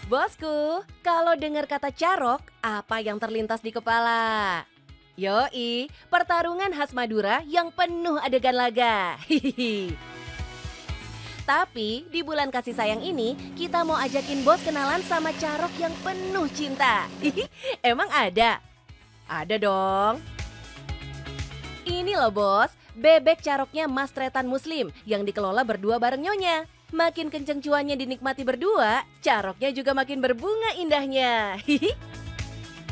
Bosku, kalau dengar kata carok, apa yang terlintas di kepala? Yoi, pertarungan khas Madura yang penuh adegan laga. Hihihi. Tapi di bulan kasih sayang ini, kita mau ajakin bos kenalan sama carok yang penuh cinta. Hihi, emang ada? Ada dong. Ini loh bos, bebek caroknya Mas Tretan Muslim yang dikelola berdua bareng Nyonya. Makin kenceng cuannya dinikmati berdua, caroknya juga makin berbunga indahnya. Hihi.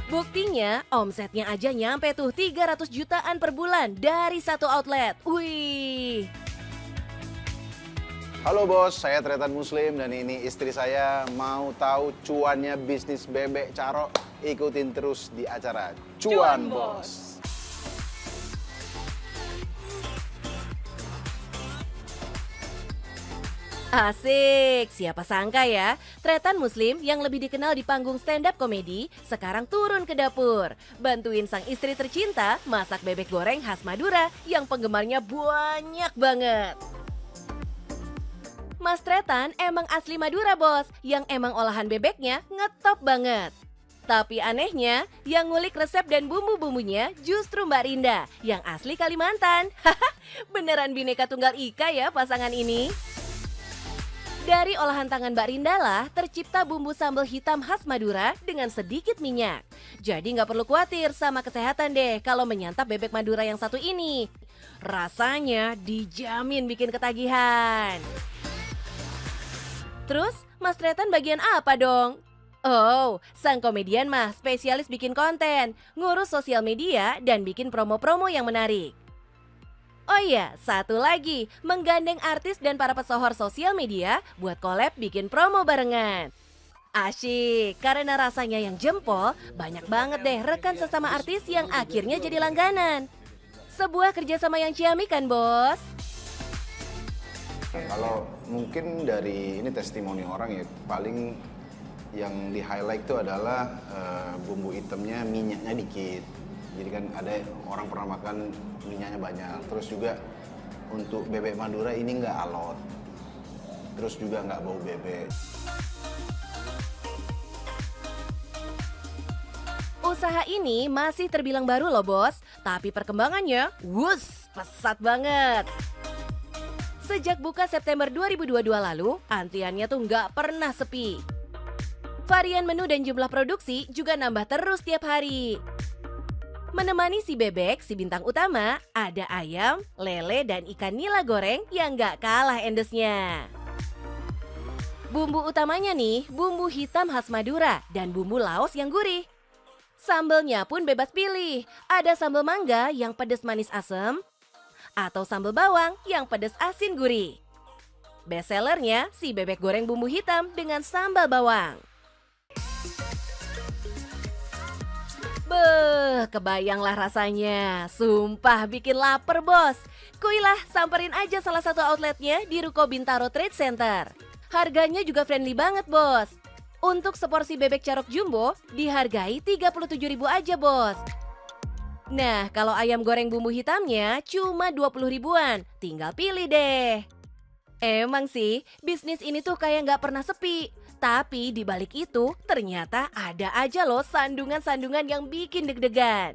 Buktinya, omsetnya aja nyampe tuh 300 jutaan per bulan dari satu outlet. Wih. Halo bos, saya Tretan Muslim dan ini istri saya. Mau tahu cuannya bisnis bebek carok? Ikutin terus di acara Cuan Bos. Asik, siapa sangka ya, Tretan Muslim yang lebih dikenal di panggung stand-up komedi sekarang turun ke dapur. Bantuin sang istri tercinta masak bebek goreng khas Madura yang penggemarnya banyak banget. Mas Tretan emang asli Madura bos, yang emang olahan bebeknya ngetop banget. Tapi anehnya, yang ngulik resep dan bumbu-bumbunya justru Mbak Rinda yang asli Kalimantan. Haha, beneran bineka tunggal ika ya pasangan ini. Dari olahan tangan Mbak Rinda lah tercipta bumbu sambal hitam khas Madura dengan sedikit minyak. Jadi nggak perlu khawatir sama kesehatan deh kalau menyantap bebek Madura yang satu ini. Rasanya dijamin bikin ketagihan. Terus Mas Tretan bagian apa dong? Oh, sang komedian mah spesialis bikin konten, ngurus sosial media dan bikin promo-promo yang menarik. Oh iya, satu lagi, menggandeng artis dan para pesohor sosial media buat collab bikin promo barengan. Asyik, karena rasanya yang jempol, banyak banget deh rekan sesama artis yang akhirnya jadi langganan. Sebuah kerjasama yang ciamik kan bos? Kalau mungkin dari ini testimoni orang ya, paling yang di highlight itu adalah bumbu hitamnya minyaknya dikit. Jadi kan ada orang pernah makan minyaknya banyak. Terus juga untuk bebek Madura ini nggak alot. Terus juga nggak bau bebek. Usaha ini masih terbilang baru loh bos, tapi perkembangannya wus, pesat banget. Sejak buka September 2022 lalu, antriannya tuh nggak pernah sepi. Varian menu dan jumlah produksi juga nambah terus tiap hari. Menemani si bebek, si bintang utama, ada ayam, lele, dan ikan nila goreng yang gak kalah endesnya. Bumbu utamanya nih, bumbu hitam khas Madura dan bumbu Laos yang gurih. Sambelnya pun bebas pilih, ada sambal mangga yang pedas manis asem, atau sambal bawang yang pedas asin gurih. Best sellernya si bebek goreng bumbu hitam dengan sambal bawang. Beuh, kebayanglah rasanya. Sumpah bikin lapar bos. Kuilah, samperin aja salah satu outletnya di Ruko Bintaro Trade Center. Harganya juga friendly banget bos. Untuk seporsi bebek carok jumbo dihargai 37.000 aja bos. Nah, kalau ayam goreng bumbu hitamnya cuma 20 ribuan. Tinggal pilih deh. Emang sih, bisnis ini tuh kayak nggak pernah sepi. Tapi di balik itu ternyata ada aja loh sandungan-sandungan yang bikin deg-degan.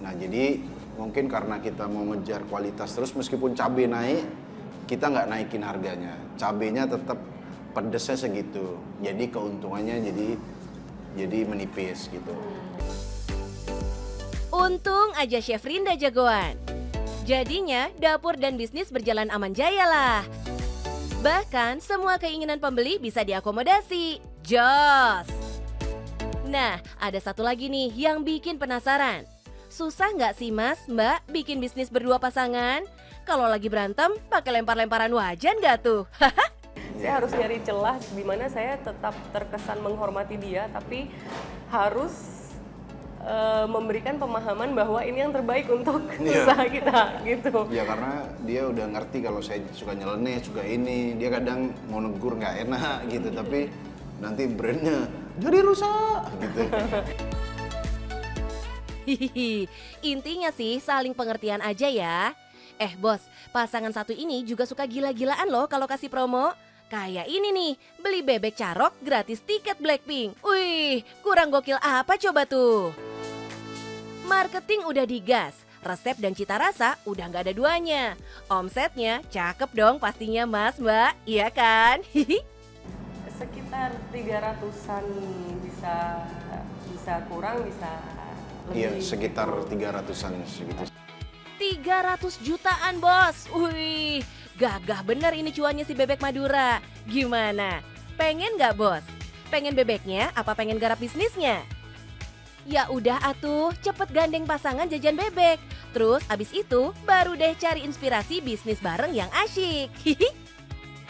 Nah jadi mungkin karena kita mau ngejar kualitas terus meskipun cabai naik, kita nggak naikin harganya. Cabainya tetap pedesnya segitu. Jadi keuntungannya jadi menipis gitu. Untung aja Chef Rinda jagoan. Jadinya dapur dan bisnis berjalan aman jaya lah. Bahkan semua keinginan pembeli bisa diakomodasi. Jos! Nah, ada satu lagi nih yang bikin penasaran. Susah nggak sih mas, mbak bikin bisnis berdua pasangan? Kalau lagi berantem, pakai lempar-lemparan wajan nggak tuh? Saya harus nyari celah di mana saya tetap terkesan menghormati dia, tapi harus memberikan pemahaman bahwa ini yang terbaik untuk usaha kita gitu. Ya karena dia udah ngerti kalau saya suka nyeleneh, suka ini. Dia kadang mau negur nggak enak gitu, tapi nanti brandnya jadi rusak gitu. Hihihi, intinya sih saling pengertian aja ya. Bos, pasangan satu ini juga suka gila-gilaan loh kalau kasih promo. Kayak ini nih, beli bebek carok gratis tiket Blackpink. Wih, kurang gokil apa coba tuh? Marketing udah digas, resep dan cita rasa udah nggak ada duanya. Omsetnya cakep dong pastinya mas mbak, iya kan? Sekitar 300-an bisa kurang, bisa lebih. Iya, sekitar 300-an segitu. 300 jutaan bos, wih gagah bener ini cuannya si bebek Madura. Gimana? Pengen nggak bos? Pengen bebeknya apa pengen garap bisnisnya? Ya udah atuh, cepet gandeng pasangan jajan bebek. Terus abis itu baru deh cari inspirasi bisnis bareng yang asyik.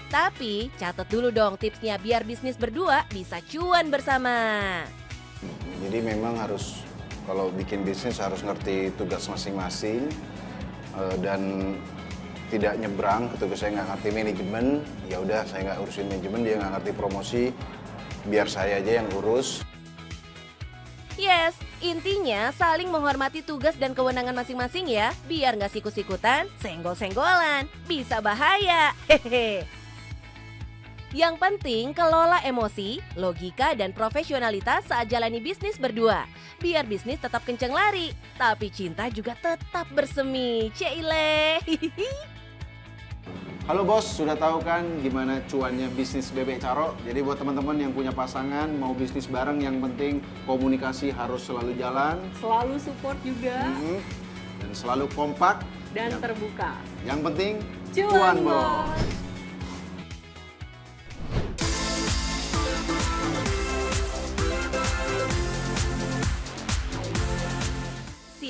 Tapi catat dulu dong tipsnya biar bisnis berdua bisa cuan bersama. Jadi memang harus, kalau bikin bisnis harus ngerti tugas masing-masing dan tidak nyebrang. Ketika saya nggak ngerti manajemen, ya udah saya nggak urusin manajemen, dia nggak ngerti promosi, biar saya aja yang urus. Yes, intinya saling menghormati tugas dan kewenangan masing-masing ya, biar nggak sikut-sikutan, senggol-senggolan, bisa bahaya. Hehe. Yang penting kelola emosi, logika, dan profesionalitas saat jalani bisnis berdua. Biar bisnis tetap kenceng lari, tapi cinta juga tetap bersemi. Ceile. Halo bos, sudah tahu kan gimana cuannya bisnis bebek carok? Jadi buat teman-teman yang punya pasangan, mau bisnis bareng, yang penting komunikasi harus selalu jalan. Selalu support juga. Dan selalu kompak. Dan terbuka. Yang penting Cuan bos.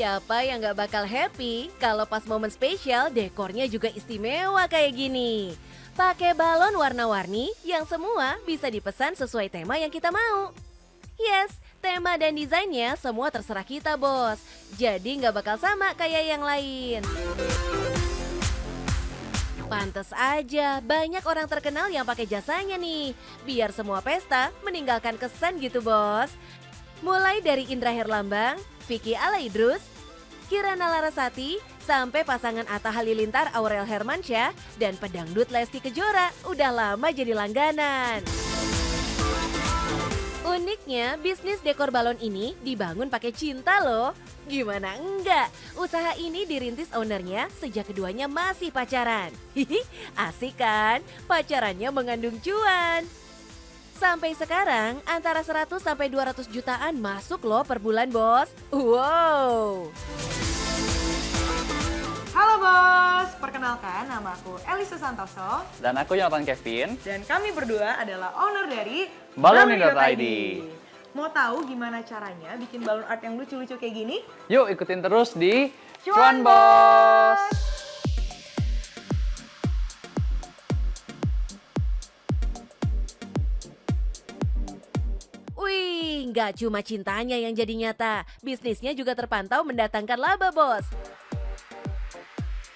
Siapa yang gak bakal happy kalau pas momen spesial dekornya juga istimewa kayak gini. Pakai balon warna-warni yang semua bisa dipesan sesuai tema yang kita mau. Yes, tema dan desainnya semua terserah kita bos. Jadi gak bakal sama kayak yang lain. Pantes aja banyak orang terkenal yang pakai jasanya nih. Biar semua pesta meninggalkan kesan gitu bos. Mulai dari Indra Herlambang, Vicky Alaidrus, Kirana Larasati, sampai pasangan Atta Halilintar Aurel Hermansyah, dan pedangdut Lesti Kejora udah lama jadi langganan. Uniknya, bisnis dekor balon ini dibangun pakai cinta loh. Gimana enggak? Usaha ini dirintis ownernya sejak keduanya masih pacaran. Hihi, asik kan? Pacarannya mengandung cuan. Sampai sekarang antara 100 sampai 200 jutaan masuk loh per bulan bos. Wow. Halo bos, perkenalkan nama aku Elisa Santoso. Dan aku Yonatan Kevin. Dan kami berdua adalah owner dari Baloni.id. Mau tahu gimana caranya bikin balon art yang lucu-lucu kayak gini? Yuk ikutin terus di Cuan Cuan Bos. Wih, nggak cuma cintanya yang jadi nyata, bisnisnya juga terpantau mendatangkan laba bos.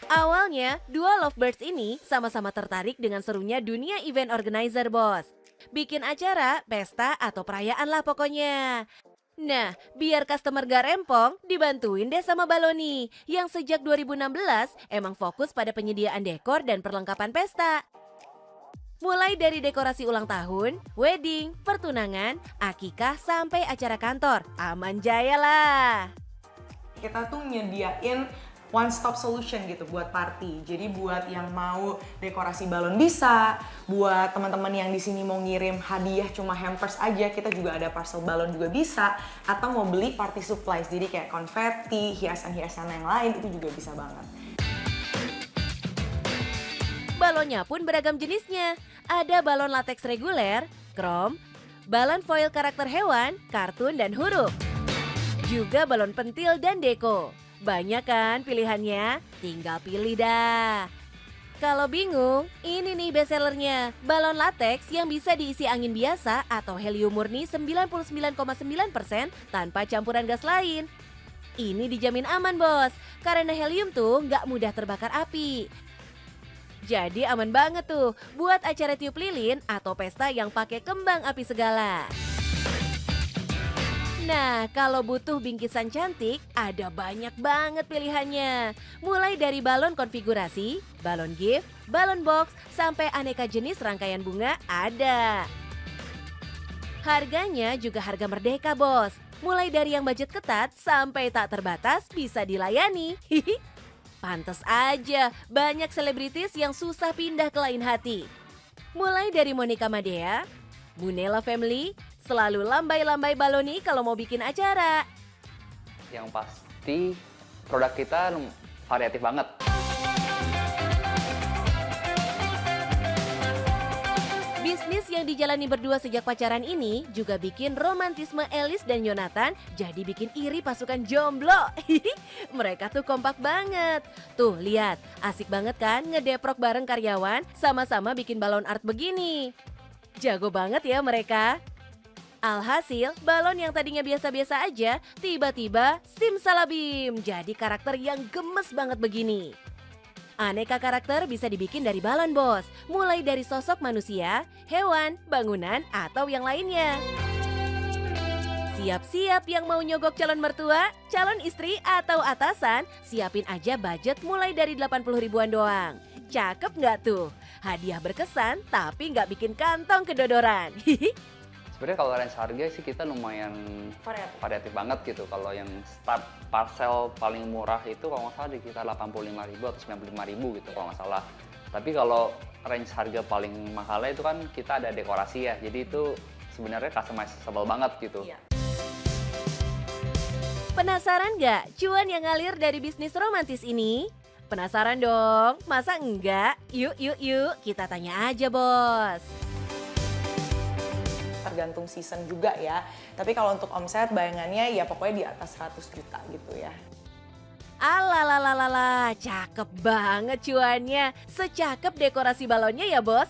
Awalnya, dua lovebirds ini sama-sama tertarik dengan serunya dunia event organizer bos. Bikin acara, pesta, atau perayaan lah pokoknya. Nah, biar customer gak rempong, dibantuin deh sama Baloni, yang sejak 2016 emang fokus pada penyediaan dekor dan perlengkapan pesta. Mulai dari dekorasi ulang tahun, wedding, pertunangan, akikah, sampai acara kantor, aman jaya lah. Kita tuh nyediain one stop solution gitu buat party. Jadi buat yang mau dekorasi balon bisa, buat teman-teman yang di sini mau ngirim hadiah cuma hampers aja, kita juga ada parcel balon juga bisa, atau mau beli party supplies, jadi kayak konfeti, hiasan-hiasan yang lain itu juga bisa banget. Balonnya pun beragam jenisnya. Ada balon lateks reguler, krom, balon foil karakter hewan, kartun, dan huruf. Juga balon pentil dan deko. Banyak kan pilihannya? Tinggal pilih dah. Kalau bingung, ini nih bestsellernya. Balon lateks yang bisa diisi angin biasa atau helium murni 99,9% tanpa campuran gas lain. Ini dijamin aman bos, karena helium tuh nggak mudah terbakar api. Jadi aman banget tuh buat acara tiup lilin atau pesta yang pakai kembang api segala. Nah, kalau butuh bingkisan cantik, ada banyak banget pilihannya. Mulai dari balon konfigurasi, balon gift, balon box, sampai aneka jenis rangkaian bunga ada. Harganya juga harga merdeka, bos. Mulai dari yang budget ketat sampai tak terbatas bisa dilayani. Hihi. Pantes aja, banyak selebritis yang susah pindah ke lain hati. Mulai dari Monica Madea, Bunela Family, selalu lambai-lambai baloni kalau mau bikin acara. Yang pasti produk kita variatif banget. Bisnis yang dijalani berdua sejak pacaran ini juga bikin romantisme Elis dan Yonatan jadi bikin iri pasukan jomblo. Mereka tuh kompak banget. Tuh lihat, asik banget kan ngedeprok bareng karyawan sama-sama bikin balon art begini. Jago banget ya mereka. Alhasil, balon yang tadinya biasa-biasa aja, tiba-tiba simsalabim jadi karakter yang gemes banget begini. Aneka karakter bisa dibikin dari balon, bos. Mulai dari sosok manusia, hewan, bangunan, atau yang lainnya. Siap-siap yang mau nyogok calon mertua, calon istri, atau atasan, siapin aja budget mulai dari 80 ribuan doang. Cakep nggak tuh? Hadiah berkesan tapi nggak bikin kantong kedodoran. Sebenarnya kalau range harga sih kita lumayan variatif banget gitu. Kalau yang start parcel paling murah itu kalau nggak salah di sekitar 85.000 atau 95.000 gitu kalau nggak salah. Tapi kalau range harga paling mahalnya itu kan kita ada dekorasi ya. Jadi itu sebenarnya customizable banget gitu. Iya. Penasaran nggak cuan yang ngalir dari bisnis romantis ini? Penasaran dong? Masa enggak? Yuk, kita tanya aja, bos. Tergantung season juga ya. Tapi kalau untuk omset bayangannya ya pokoknya di atas 100 juta gitu ya. Alalalala, cakep banget cuannya. Secakep dekorasi balonnya ya, bos.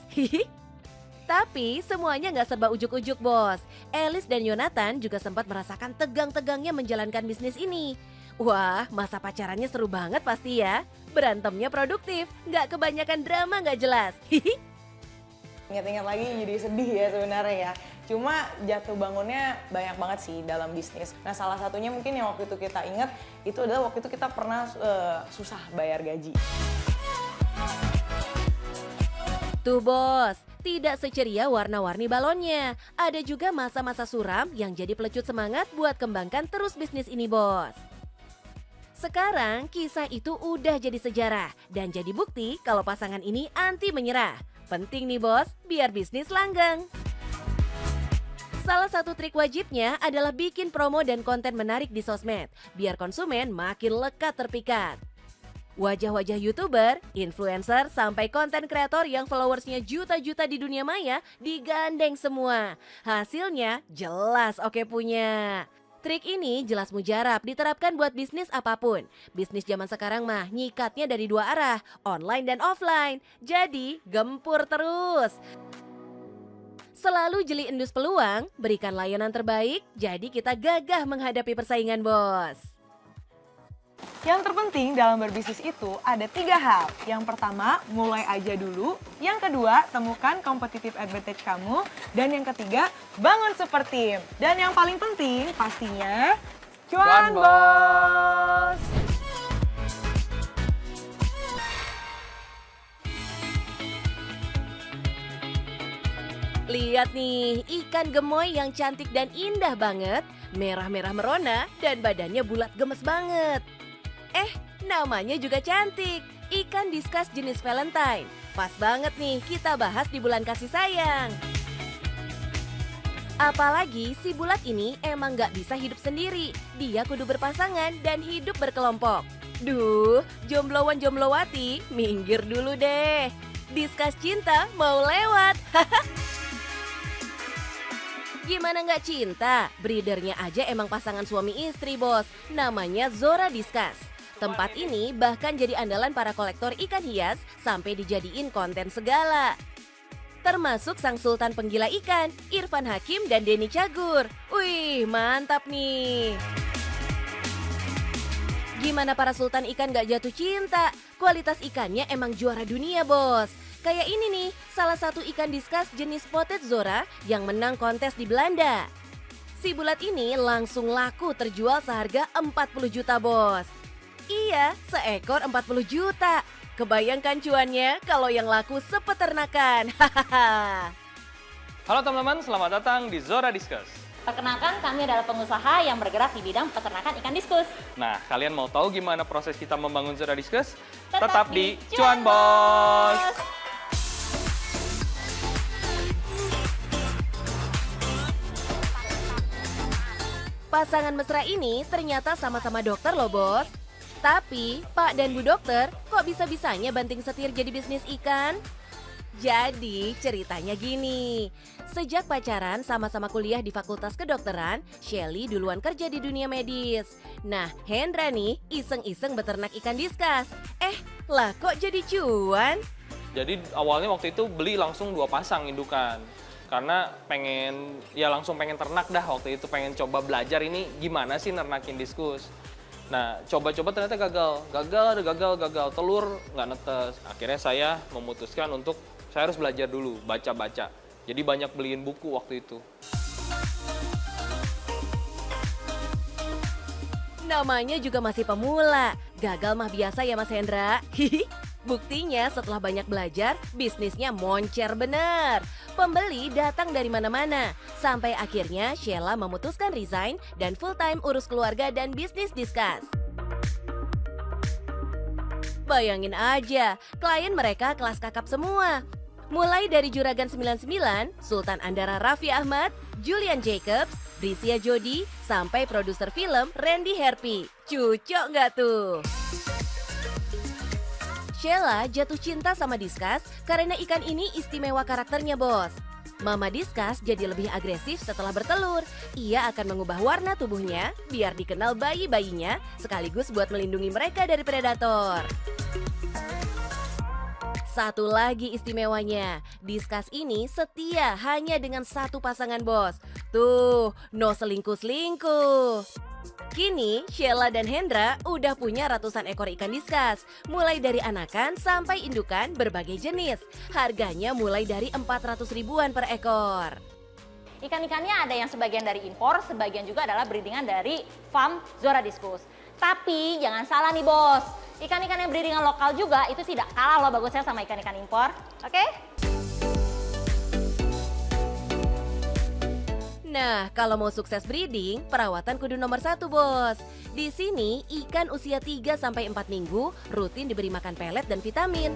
Tapi semuanya nggak serba ujuk-ujuk, bos. Elis dan Yonatan juga sempat merasakan tegang-tegangnya menjalankan bisnis ini. Wah, masa pacarannya seru banget pasti ya. Berantemnya produktif, nggak kebanyakan drama nggak jelas. Ingat-ingat lagi jadi sedih ya sebenarnya ya. Cuma jatuh bangunnya banyak banget sih dalam bisnis. Nah salah satunya mungkin yang waktu itu kita ingat itu adalah waktu itu kita pernah susah bayar gaji. Tuh bos, tidak seceria warna-warni balonnya. Ada juga masa-masa suram yang jadi pelecut semangat buat kembangkan terus bisnis ini, bos. Sekarang kisah itu udah jadi sejarah dan jadi bukti kalau pasangan ini anti menyerah. Penting nih bos, biar bisnis langgeng. Salah satu trik wajibnya adalah bikin promo dan konten menarik di sosmed, biar konsumen makin lekat terpikat. Wajah-wajah YouTuber, influencer, sampai konten kreator yang followersnya juta-juta di dunia maya digandeng semua. Hasilnya jelas oke punya. Trik ini jelas mujarab diterapkan buat bisnis apapun. Bisnis zaman sekarang mah nyikatnya dari dua arah, online dan offline. Jadi gempur terus. Selalu jeli endus peluang, berikan layanan terbaik, jadi kita gagah menghadapi persaingan, bos. Yang terpenting dalam berbisnis itu ada 3 hal. Yang pertama, mulai aja dulu. Yang kedua, temukan competitive advantage kamu. Dan yang ketiga, bangun super team. Dan yang paling penting pastinya, cuan bos! Lihat nih, ikan gemoy yang cantik dan indah banget, merah-merah merona dan badannya bulat gemes banget. Namanya juga cantik, ikan diskus jenis Valentine. Pas banget nih kita bahas di bulan kasih sayang. Apalagi si bulat ini emang gak bisa hidup sendiri, dia kudu berpasangan dan hidup berkelompok. Duh, jomblowan-jomblowati, minggir dulu deh. Diskus cinta mau lewat. Gimana nggak cinta? Breedernya aja emang pasangan suami istri, bos. Namanya Zora Diskus. Tempat ini bahkan jadi andalan para kolektor ikan hias sampai dijadiin konten segala. Termasuk sang sultan penggila ikan, Irfan Hakim dan Denny Cagur. Wih, mantap nih. Gimana para sultan ikan gak jatuh cinta? Kualitas ikannya emang juara dunia, bos. Kayak ini nih, salah satu ikan diskus jenis spotted Zora yang menang kontes di Belanda. Si bulat ini langsung laku terjual seharga 40 juta bos. Iya, seekor 40 juta. Kebayangkan cuannya kalau yang laku sepeternakan. Hahaha. Halo teman-teman, selamat datang di Zora Discuss. Perkenalkan, kami adalah pengusaha yang bergerak di bidang peternakan ikan diskus. Nah, kalian mau tahu gimana proses kita membangun Zora Discuss? Tetap di di Cuan Cuan Bos! Pasangan mesra ini ternyata sama-sama dokter loh bos. Tapi Pak dan Bu dokter kok bisa-bisanya banting setir jadi bisnis ikan? Jadi ceritanya gini, sejak pacaran sama-sama kuliah di Fakultas Kedokteran, Shelly duluan kerja di dunia medis. Nah, Hendra nih iseng-iseng beternak ikan diskas. Lah kok jadi cuan? Jadi awalnya waktu itu beli langsung 2 pasang indukan. Karena langsung pengen ternak dah waktu itu, pengen coba belajar ini gimana sih nernakin diskus. Nah, coba-coba ternyata gagal, telur nggak netes. Akhirnya saya memutuskan untuk saya harus belajar dulu, baca-baca. Jadi banyak beliin buku waktu itu. Namanya juga masih pemula, gagal mah biasa ya Mas Hendra. Buktinya setelah banyak belajar, bisnisnya moncer bener. Pembeli datang dari mana-mana, sampai akhirnya Sheila memutuskan resign dan full time urus keluarga dan bisnis diskas. Bayangin aja, klien mereka kelas kakap semua. Mulai dari Juragan 99, Sultan Andara Raffi Ahmad, Julian Jacobs, Brisia Jody, sampai produser film Randy Herpy. Cucok nggak tuh? Sheila jatuh cinta sama diskas karena ikan ini istimewa karakternya bos. Mama diskas jadi lebih agresif setelah bertelur. Ia akan mengubah warna tubuhnya biar dikenal bayi-bayinya sekaligus buat melindungi mereka dari predator. Satu lagi istimewanya, diskas ini setia hanya dengan satu pasangan bos. Tuh, no selingkuh-selingkuh. Kini, Sheila dan Hendra udah punya ratusan ekor ikan diskas, mulai dari anakan sampai indukan berbagai jenis. Harganya mulai dari 400 ribuan per ekor. Ikan-ikannya ada yang sebagian dari impor, sebagian juga adalah breedingan dari farm Zora Diskus. Tapi jangan salah nih bos, ikan-ikan yang breedingan lokal juga itu tidak kalah loh bagusnya sama ikan-ikan impor. Oke? Nah, kalau mau sukses breeding, perawatan kudu nomor 1 bos. Di sini, ikan usia 3-4 minggu rutin diberi makan pelet dan vitamin.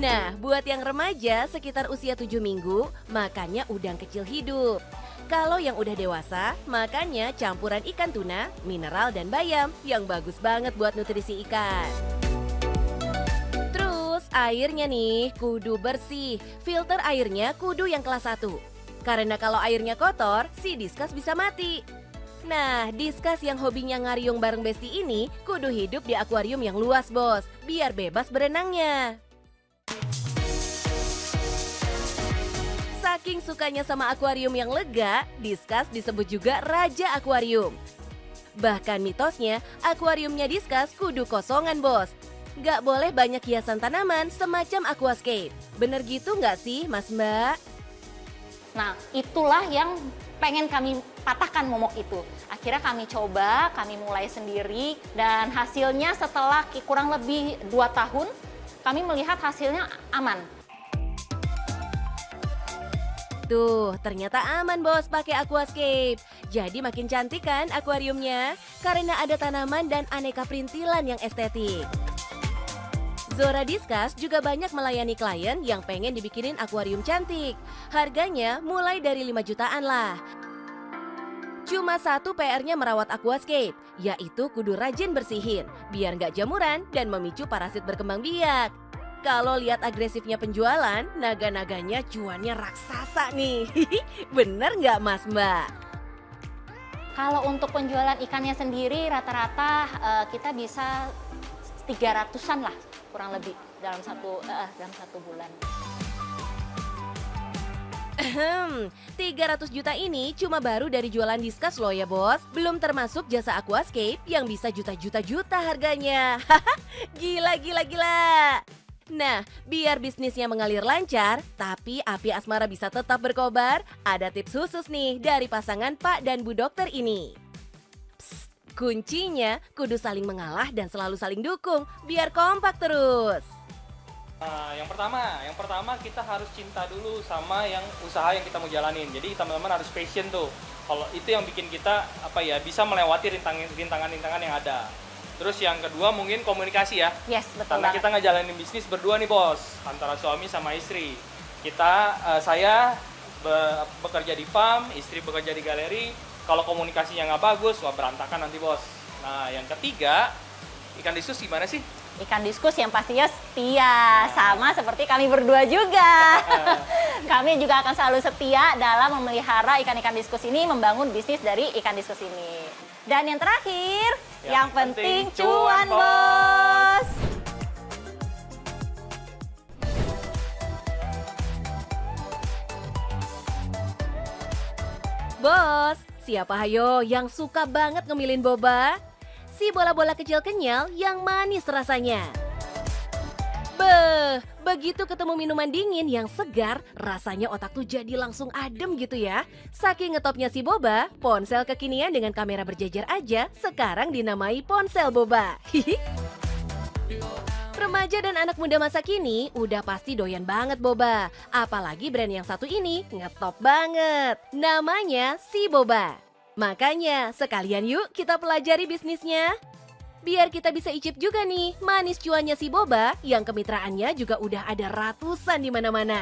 Nah, buat yang remaja sekitar usia 7 minggu, makannya udang kecil hidup. Kalau yang udah dewasa, makannya campuran ikan tuna, mineral, dan bayam yang bagus banget buat nutrisi ikan. Terus, airnya nih kudu bersih. Filter airnya kudu yang kelas 1. Karena kalau airnya kotor, si diskas bisa mati. Nah, diskas yang hobinya ngariung bareng Besti ini kudu hidup di akuarium yang luas bos, biar bebas berenangnya. Saking sukanya sama akuarium yang lega, diskas disebut juga Raja Akuarium. Bahkan mitosnya, akuariumnya diskas kudu kosongan bos. Gak boleh banyak hiasan tanaman semacam aquascape. Bener gitu gak sih Mas Mbak? Nah, itulah yang pengen kami patahkan momok itu. Akhirnya kami coba, kami mulai sendiri, dan hasilnya setelah kurang lebih 2 tahun, kami melihat hasilnya aman. Tuh, ternyata aman bos pakai aquascape. Jadi makin cantik kan akuariumnya? Karena ada tanaman dan aneka perintilan yang estetik. Zora Diskas juga banyak melayani klien yang pengen dibikinin akuarium cantik. Harganya mulai dari 5 jutaan lah. Cuma satu PR-nya merawat aquascape, yaitu kudu rajin bersihin, biar nggak jamuran dan memicu parasit berkembang biak. Kalau lihat agresifnya penjualan, naga-naganya cuannya raksasa nih. Bener nggak Mas Mbak? Kalau untuk penjualan ikannya sendiri rata-rata kita bisa 300-an lah kurang lebih dalam satu bulan. 300 juta ini cuma baru dari jualan diskas loh ya bos. Belum termasuk jasa aquascape yang bisa juta-juta harganya. Gila. Nah, biar bisnisnya mengalir lancar, tapi api asmara bisa tetap berkobar, ada tips khusus nih dari pasangan Pak dan Bu Dokter ini. Psst, kuncinya kudu saling mengalah dan selalu saling dukung, biar kompak terus. Nah, yang pertama kita harus cinta dulu sama yang usaha yang kita mau jalanin. Jadi teman-teman harus passion tuh. Kalau itu yang bikin kita bisa melewati rintangan-rintangan yang ada. Terus yang kedua mungkin komunikasi ya. Yes, betul Karena banget. kita ngejalanin bisnis berdua nih bos, antara suami sama istri. Saya bekerja di farm, istri bekerja di galeri. Kalau komunikasinya nggak bagus, wah berantakan nanti bos. Nah yang ketiga, ikan diskus gimana sih? Ikan diskus yang pastinya setia, sama seperti kami berdua juga. Kami juga akan selalu setia dalam memelihara ikan-ikan diskus ini, membangun bisnis dari ikan diskus ini. Dan yang terakhir, yang penting cuan, bos. Bos, siapa hayo yang suka banget ngemilin boba? Si bola-bola kecil kenyal yang manis rasanya. Beh, begitu ketemu minuman dingin yang segar, rasanya otak tuh jadi langsung adem gitu ya. Saking ngetopnya si boba, ponsel kekinian dengan kamera berjejer aja sekarang dinamai ponsel boba. Remaja dan anak muda masa kini udah pasti doyan banget boba. Apalagi brand yang satu ini ngetop banget. Namanya Si Boba. Makanya sekalian yuk kita pelajari bisnisnya. Biar kita bisa icip juga nih manis cuannya Si Boba yang kemitraannya juga udah ada ratusan di mana-mana.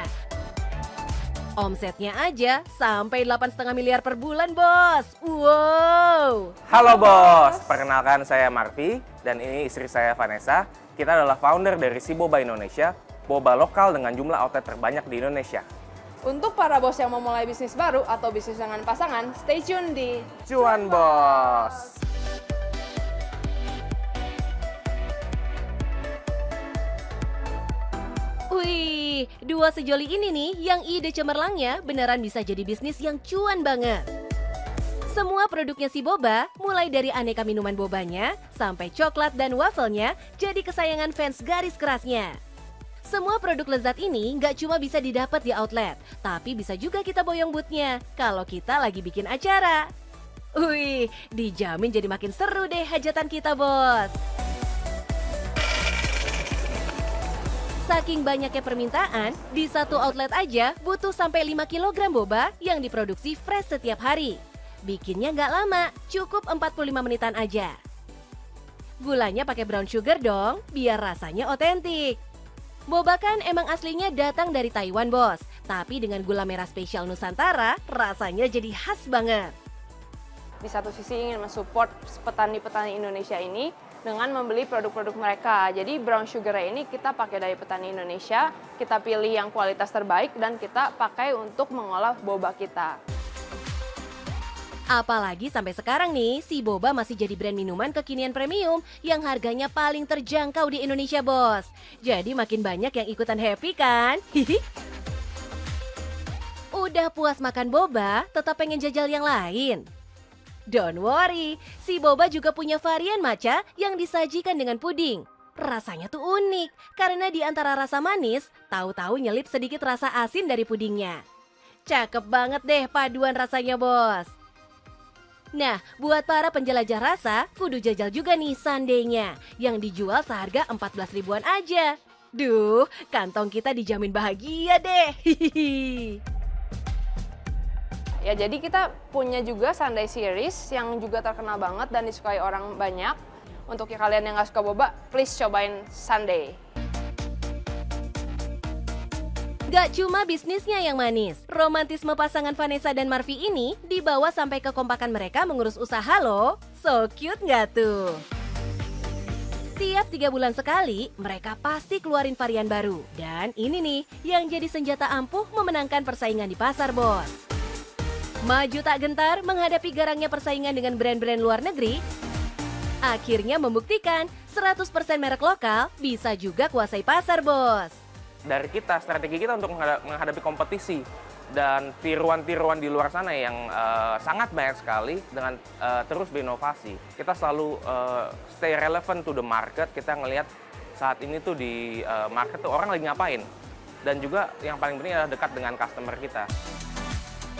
Omsetnya aja sampai 8,5 miliar per bulan, bos. Wow. Halo bos, perkenalkan saya Marvi dan ini istri saya Vanessa. Kita adalah founder dari Si Boba Indonesia, boba lokal dengan jumlah outlet terbanyak di Indonesia. Untuk para bos yang mau mulai bisnis baru atau bisnis dengan pasangan, stay tune di Cuan Bos. Wih, dua sejoli ini nih yang ide cemerlangnya beneran bisa jadi bisnis yang cuan banget. Semua produknya Si Boba, mulai dari aneka minuman bobanya, sampai coklat dan wafelnya, jadi kesayangan fans garis kerasnya. Semua produk lezat ini nggak cuma bisa didapat di outlet, tapi bisa juga kita boyong boothnya kalau kita lagi bikin acara. Wih, dijamin jadi makin seru deh hajatan kita, bos. Saking banyaknya permintaan, di satu outlet aja butuh sampai 5 kg boba yang diproduksi fresh setiap hari. Bikinnya nggak lama, cukup 45 menitan aja. Gulanya pakai brown sugar dong, biar rasanya otentik. Boba kan emang aslinya datang dari Taiwan, bos. Tapi dengan gula merah spesial Nusantara, rasanya jadi khas banget. di satu sisi ingin mensupport petani-petani Indonesia ini dengan membeli produk-produk mereka. Jadi brown sugar ini kita pakai dari petani Indonesia, kita pilih yang kualitas terbaik dan kita pakai untuk mengolah boba kita. Apalagi sampai sekarang nih, Si Boba masih jadi brand minuman kekinian premium yang harganya paling terjangkau di Indonesia, bos. Jadi makin banyak yang ikutan happy kan? Udah puas makan boba, tetap pengen jajal yang lain? Don't worry, Si Boba juga punya varian matcha yang disajikan dengan puding. Rasanya tuh unik, karena di antara rasa manis, tahu-tahu nyelip sedikit rasa asin dari pudingnya. Cakep banget deh paduan rasanya, bos. Nah, buat para penjelajah rasa, kudu jajal juga nih sundae-nya yang dijual seharga 14 ribuan aja. Duh, kantong kita dijamin bahagia deh. Ya, jadi kita punya juga sundae series yang juga terkenal banget dan disukai orang banyak. Untuk kalian yang nggak suka boba, please cobain sundae. Gak cuma bisnisnya yang manis, romantisme pasangan Vanessa dan Marvi ini dibawa sampai kekompakan mereka mengurus usaha loh. So cute gak tuh? Tiap 3 bulan sekali, mereka pasti keluarin varian baru. Dan ini nih yang jadi senjata ampuh memenangkan persaingan di pasar, bos. Maju tak gentar menghadapi garangnya persaingan dengan brand-brand luar negeri, akhirnya membuktikan 100% merek lokal bisa juga kuasai pasar, bos. Dari kita, strategi kita untuk menghadapi kompetisi dan tiruan-tiruan di luar sana yang sangat banyak sekali dengan terus berinovasi. Kita selalu stay relevant to the market, kita ngelihat saat ini tuh di market tuh orang lagi ngapain. Dan juga yang paling penting adalah dekat dengan customer kita.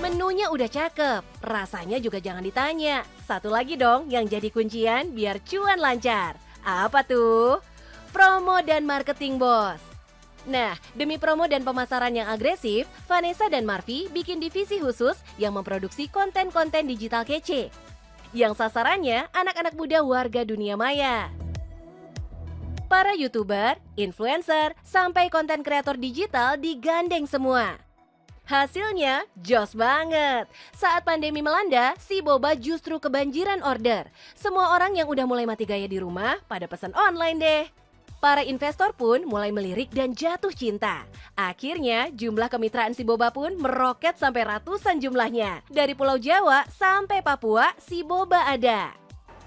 Menunya udah cakep, rasanya juga jangan ditanya. Satu lagi dong yang jadi kuncian biar cuan lancar. Apa tuh? Promo dan marketing, bos. Nah, demi promo dan pemasaran yang agresif, Vanessa dan Marvi bikin divisi khusus yang memproduksi konten-konten digital kece. Yang sasarannya anak-anak muda warga dunia maya. Para YouTuber, influencer, sampai konten kreator digital digandeng semua. Hasilnya jos banget. Saat pandemi melanda, si boba justru kebanjiran order. Semua orang yang udah mulai mati gaya di rumah pada pesan online deh. Para investor pun mulai melirik dan jatuh cinta. Akhirnya jumlah kemitraan si boba pun meroket sampai ratusan jumlahnya. Dari Pulau Jawa sampai Papua, si boba ada.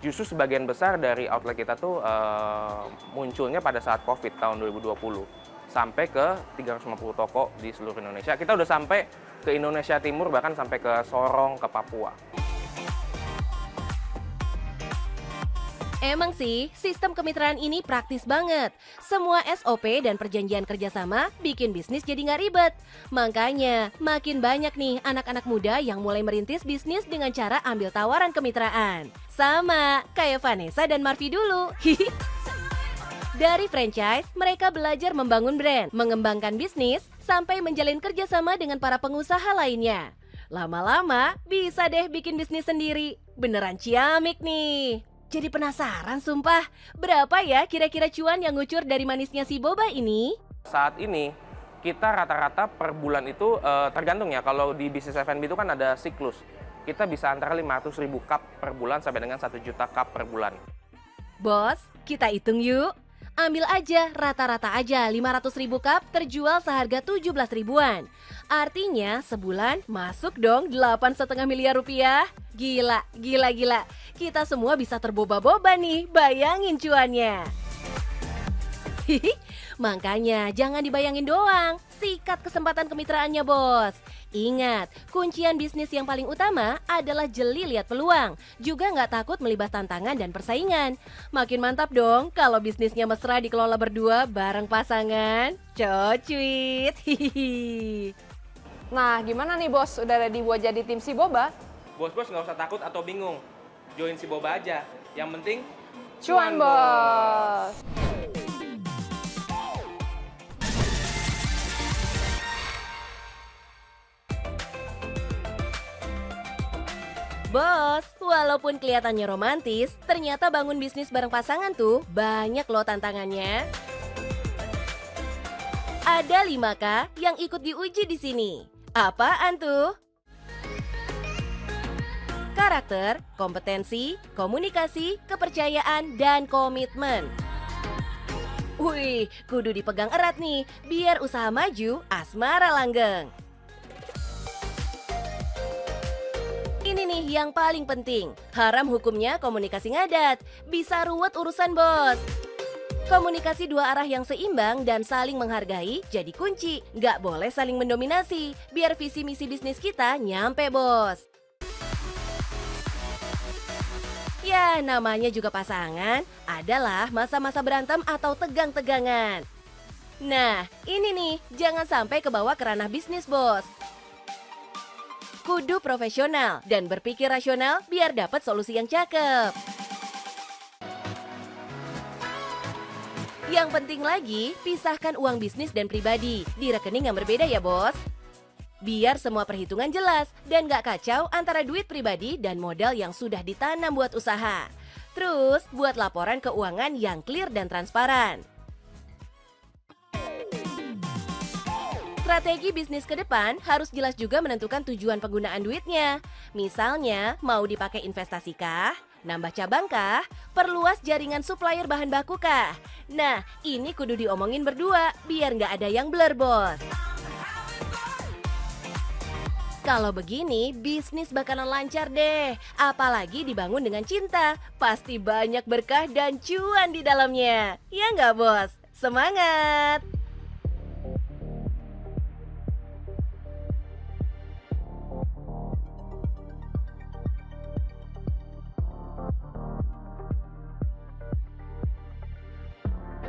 Justru sebagian besar dari outlet kita tuh munculnya pada saat COVID tahun 2020. Sampai ke 350 toko di seluruh Indonesia. Kita udah sampai ke Indonesia Timur, bahkan sampai ke Sorong, ke Papua. Emang sih, sistem kemitraan ini praktis banget. Semua SOP dan perjanjian kerjasama bikin bisnis jadi nggak ribet. Makanya, makin banyak nih anak-anak muda yang mulai merintis bisnis dengan cara ambil tawaran kemitraan. Sama, kayak Vanessa dan Marvi dulu. Dari franchise, mereka belajar membangun brand, mengembangkan bisnis, sampai menjalin kerjasama dengan para pengusaha lainnya. Lama-lama, bisa deh bikin bisnis sendiri. Beneran ciamik nih. Jadi penasaran sumpah, berapa ya kira-kira cuan yang ngucur dari manisnya si boba ini? Saat ini, kita rata-rata per bulan itu tergantung ya, kalau di bisnis F&B itu kan ada siklus. Kita bisa antara 500.000 cup per bulan sampai dengan 1 juta cup per bulan. Bos, kita hitung yuk. Ambil aja, rata-rata aja 500.000 cup terjual seharga 17 ribuan. Artinya sebulan masuk dong 8,5 miliar rupiah. Gila, gila, gila. Kita semua bisa terboba-boba nih, bayangin cuannya. Makanya jangan dibayangin doang, sikat kesempatan kemitraannya bos. Ingat, kuncian bisnis yang paling utama adalah jeli lihat peluang. Juga nggak takut melibas tantangan dan persaingan. Makin mantap dong kalau bisnisnya mesra dikelola berdua bareng pasangan. Cocuit. Nah, gimana nih bos? Udah ready buat jadi tim si boba? Bos-bos nggak usah takut atau bingung. Join si boba aja. Yang penting Cuan bos! Bos, walaupun kelihatannya romantis, ternyata bangun bisnis bareng pasangan tuh banyak loh tantangannya. Ada 5K yang ikut diuji di sini. Apaan tuh? Karakter, kompetensi, komunikasi, kepercayaan, dan komitmen. Wih, kudu dipegang erat nih, biar usaha maju, asmara langgeng. Ini nih yang paling penting, haram hukumnya komunikasi ngadat, bisa ruwet urusan bos. Komunikasi dua arah yang seimbang dan saling menghargai jadi kunci, nggak boleh saling mendominasi, biar visi misi bisnis kita nyampe bos. Ya, namanya juga pasangan, adalah masa-masa berantem atau tegang-tegangan. Nah, ini nih, jangan sampai kebawa ke ranah bisnis bos. Kudu profesional dan berpikir rasional biar dapat solusi yang cakep. Yang penting lagi, pisahkan uang bisnis dan pribadi di rekening yang berbeda ya bos. Biar semua perhitungan jelas dan gak kacau antara duit pribadi dan modal yang sudah ditanam buat usaha. Terus, buat laporan keuangan yang clear dan transparan. Strategi bisnis ke depan harus jelas juga menentukan tujuan penggunaan duitnya. Misalnya, mau dipakai investasi kah? Nambah cabang kah? Perluas jaringan supplier bahan baku kah? Nah, ini kudu diomongin berdua, biar nggak ada yang blur, bos. Kalau begini, bisnis bakalan lancar deh. Apalagi dibangun dengan cinta. Pasti banyak berkah dan cuan di dalamnya. Ya nggak, bos? Semangat!